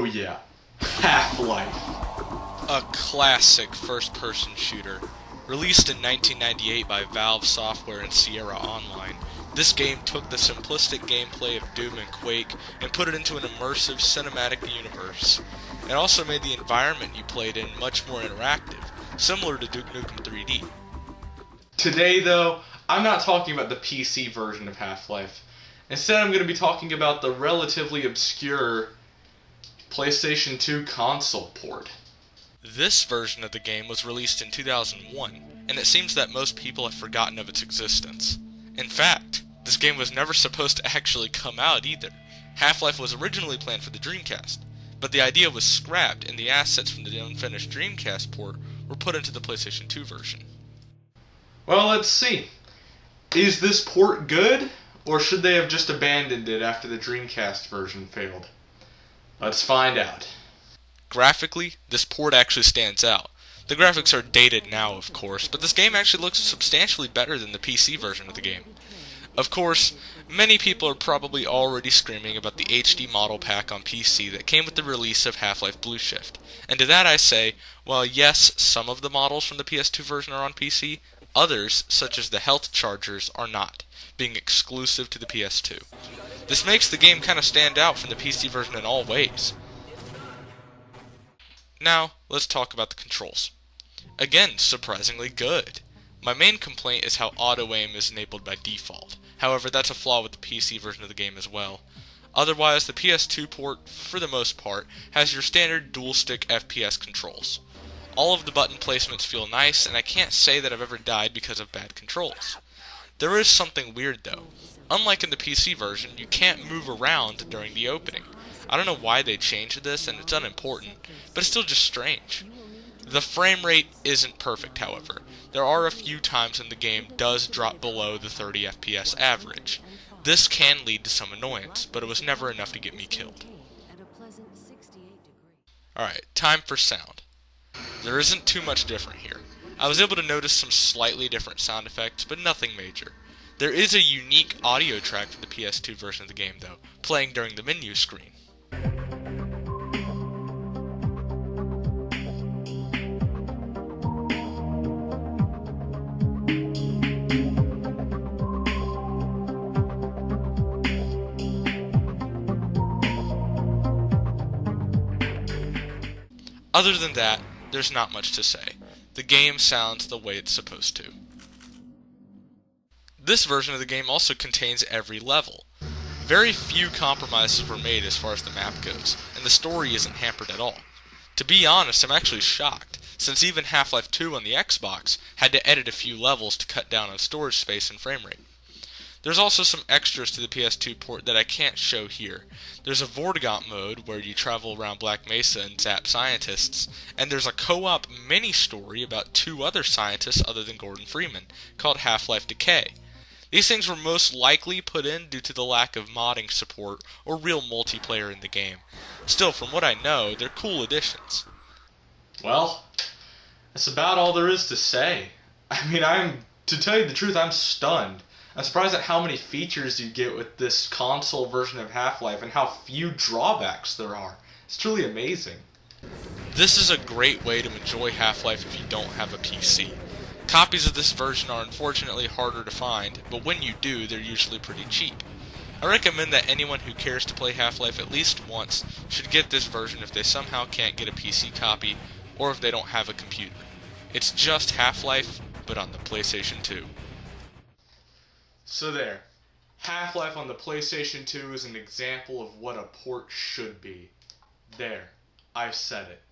Oh yeah, Half-Life. A classic first-person shooter. Released in 1998 by Valve Software and Sierra Online, this game took the simplistic gameplay of Doom and Quake and put it into an immersive cinematic universe. It also made the environment you played in much more interactive, similar to Duke Nukem 3D. Today though, I'm not talking about the PC version of Half-Life. Instead, I'm going to be talking about the relatively obscure PlayStation 2 console port. This version of the game was released in 2001, and it seems that most people have forgotten of its existence. In fact, this game was never supposed to actually come out either. Half-Life was originally planned for the Dreamcast, but the idea was scrapped and the assets from the unfinished Dreamcast port were put into the PlayStation 2 version. Well, let's see. Is this port good, or should they have just abandoned it after the Dreamcast version failed? Let's find out. Graphically, this port actually stands out. The graphics are dated now, of course, but this game actually looks substantially better than the PC version of the game. Of course, many people are probably already screaming about the HD model pack on PC that came with the release of Half-Life Blue Shift. And to that I say, while yes, some of the models from the PS2 version are on PC, others, such as the health chargers, are not, being exclusive to the PS2. This makes the game kind of stand out from the PC version in all ways. Now, let's talk about the controls. Again, surprisingly good. My main complaint is how auto-aim is enabled by default. However, that's a flaw with the PC version of the game as well. Otherwise, the PS2 port, for the most part, has your standard dual-stick FPS controls. All of the button placements feel nice, and I can't say that I've ever died because of bad controls. There is something weird though. Unlike in the PC version, you can't move around during the opening. I don't know why they changed this, and it's unimportant, but it's still just strange. The frame rate isn't perfect, however. There are a few times when the game does drop below the 30 FPS average. This can lead to some annoyance, but it was never enough to get me killed. Alright, time for sound. There isn't too much different here. I was able to notice some slightly different sound effects, but nothing major. There is a unique audio track for the PS2 version of the game, though, playing during the menu screen. Other than that, there's not much to say. The game sounds the way it's supposed to. This version of the game also contains every level. Very few compromises were made as far as the map goes, and the story isn't hampered at all. To be honest, I'm actually shocked, since even Half-Life 2 on the Xbox had to edit a few levels to cut down on storage space and frame rate. There's also some extras to the PS2 port that I can't show here. There's a Vortigaunt mode where you travel around Black Mesa and zap scientists, and there's a co-op mini-story about two other scientists other than Gordon Freeman, called Half-Life Decay. These things were most likely put in due to the lack of modding support or real multiplayer in the game. Still, from what I know, they're cool additions. Well, that's about all there is to say. To tell you the truth, I'm stunned. I'm surprised at how many features you get with this console version of Half-Life and how few drawbacks there are. It's truly amazing. This is a great way to enjoy Half-Life if you don't have a PC. Copies of this version are unfortunately harder to find, but when you do, they're usually pretty cheap. I recommend that anyone who cares to play Half-Life at least once should get this version if they somehow can't get a PC copy or if they don't have a computer. It's just Half-Life, but on the PlayStation 2. So there, Half-Life on the PlayStation 2 is an example of what a port should be. There, I've said it.